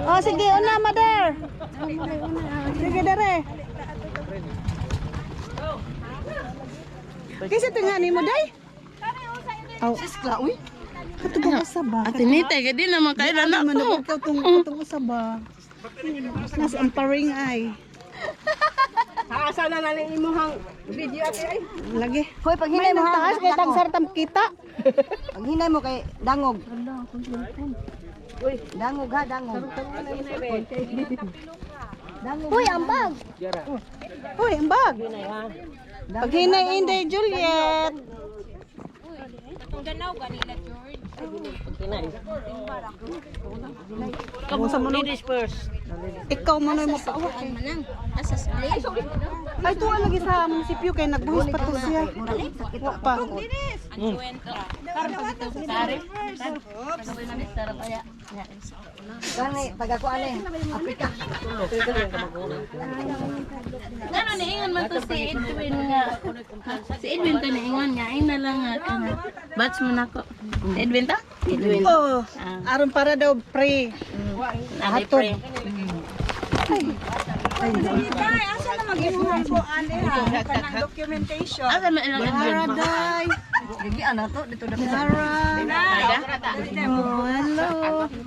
Oh, sige, una, mother. Sige, dere. Kasi ito nga ni mo, day? Oh, siskla, uy. Ito ba usaba? Ate Nita, gadi naman kayo na Ano ako. ikaw itong usaba? Nas amparing ay. Asa na naling imuhang video ate ay. Lagi. Hoy, pag May hinay mo nagtaas kay tang sartam kita. Pag hinay mo kay dangog. Uy, dangog ha, dangog. Dangog. Uy, ang bag. Uy, ang bag. Pag hinay Inday Juliet. Kamu sa ladies first. Ikaw mo na mo pa. Ay, tuwa lagi sa munisipyo kay nagbuhis pa to siya. Wa pa. Gani, pag ako ane. Afrika. Ano niingon man to si Edwin nga. Si Edwin to niingon nga ay na lang nga batch mo nako. Edwin ta? Edwin. Oh, aron para daw pre. Hatod. Asa na mag-ibuhan ko ane ha? Kanang documentation. Asa man ilang Edwin? Day. Lagi ana to dito dapat. Sarah. Oh, hello.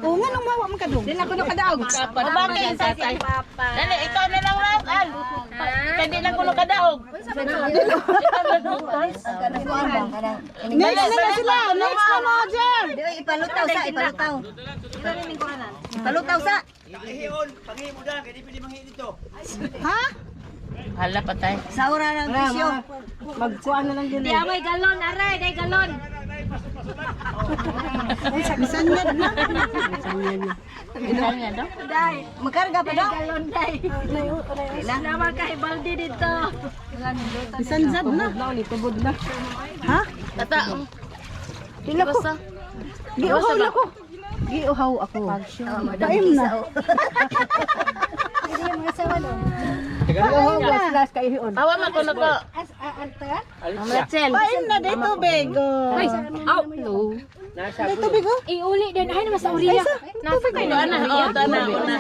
Oh, nga nang mawa man ka dong. Din ako nakadaog. O bakit sa Dali, ikaw na lang Ral. Hindi na ko nakadaog. Next na sila. Next na mga dyan. Di ay ipalutaw sa, ipalutaw. Ipalutaw sa. Ha? Hala patay. Sa ora ng bisyo. Magkuha na lang din. Di amay galon, aray, day galon. Bisan yan na. Ilan nga daw? Day, magkarga pa daw. Galon day. Naman kay balde dito. Bisan zad na. Ha? Tata. Hila ko. Giuhaw na ko. Giuhaw ako. Paim na. Paim na. Awa man ko nako. Paim na dito, Bego. Dito, Bego. Iuli din ay naman sa uriya. Nasa kayo ana. Oh, tana una.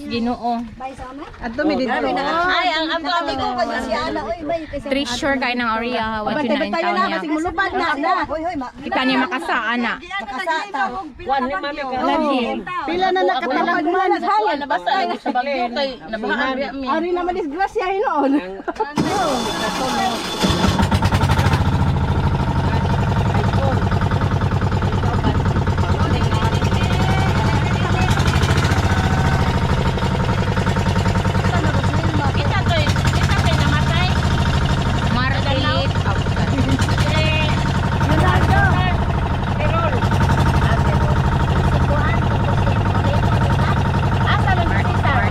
Ginoo. Ato mi dito. Ay, ang Amigo pa niya si Ana, oy, bay kasi. Treasure kay ng area hawa sinain taon niya. mulupad na. Hoy, hoy, Kita niya makasaan na. makasata. Pila na nakatalapad man. Nabasa ay sa bagyo kay nabahaan biya mi. Ari na madisgrasya hinoon. Kita namatay. Margalit. Asa lang si Sir?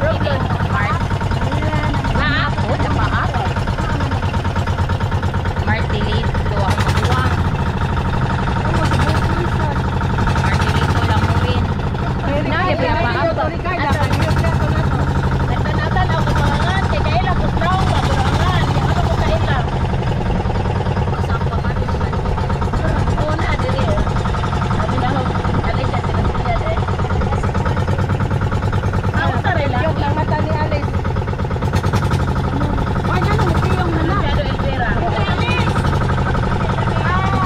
Martilit. Tuwa mabuwang. Martilit ko lang mo rin. Na, di ba paabot? Natanatan ako pangangan, kay kaila ko daw baburangan. Di ano ko kaila. Oo na dili. Sabi na ho, alay siya sila siya eh. Ako sa rela. Yung lang mata ni Alice. Masyado Elvira.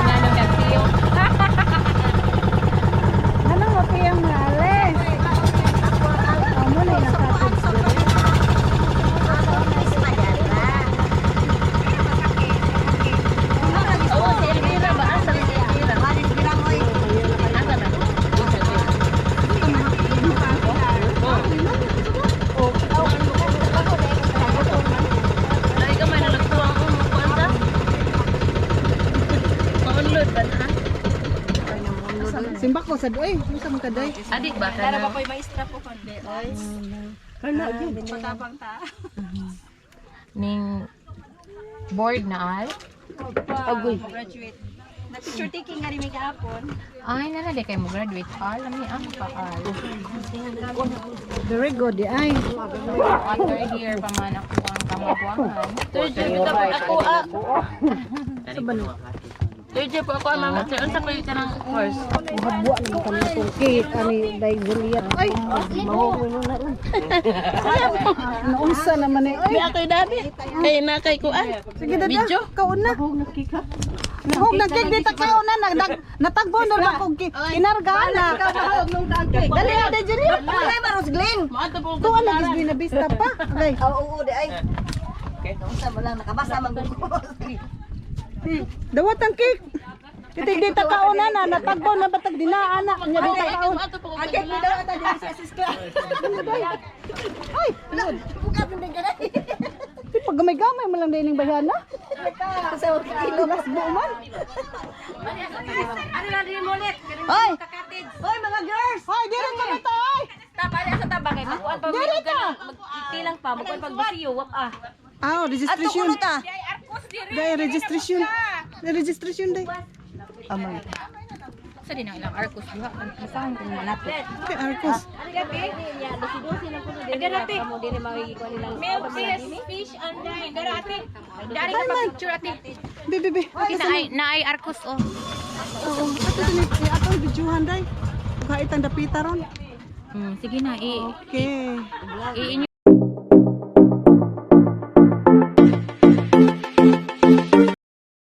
Nanong nagsiyo. Anong mapiyang males? Amo na yung nakasig. Oo, si Elvira ba? Asa si Elvira? Asa na? Lagi ka may nalagtuwang ko mo kwanta? Maunlod ba na? Simbak ko sa doy. Musa man kaday. Adik ba ka na? Ning board na ay. Graduate. Na picture taking nga rin may kahapon. Ay, nana di kayo mo graduate. Alam niya ang paal. Very good, ay. After here pa man ako ang kamabuangan. Tuyo, bitaw ako ah. Tuyo po ako ang mama. Sir, unsa pa yung kanang course? Mahabwa ng kanatong cake. Ani, dahil Juliet. Ay, mahawin mo na lang. Naunsa naman eh. Di ako'y dami. Kaya na kay kuan. Sige, dada. Video? Kaon na. Nahog na cake dito kaon na. Natagbo na lang kong cake. Inargaan na. Dali na din dyan. Wala ba Rose Glenn? Maadto po ko. Tuwa na gisbi na bista pa. Okay. Oo, di ay. Unsa mo lang nakabasa man ko. Dawat ang cake. Ito dito kaon na. Natagbo na batag dinaan na. Nya dito kaon. Maadto po ko. Agad mo daw ata dyan si Sis Cla. Ay, Buka mo din ganay. pag gamay-gamay mo lang din yung bayana. Sa kilo mas buman. Ano na rin mo ulit? Hoy! Hoy mga girls! Ay, dito ka na to. Ay. Tapos sa tabang kay magkuan pa Dili mo ka. magtilang pa, magkuan pag basiyo, wap ah. Ah, registration. Ato ta. Dai registration. Dai registration dai. Amay. Sa din ang ilang arcos diha. Masahon ko man nato. Kay Arcos. Milk fish and dine. Dara ate. Dari ka pa picture ate. Bibi. Kita ay naay arcos oh. Oo, ato din ato videohan dai. Kahit ang dapita ron. Sige na Okay. i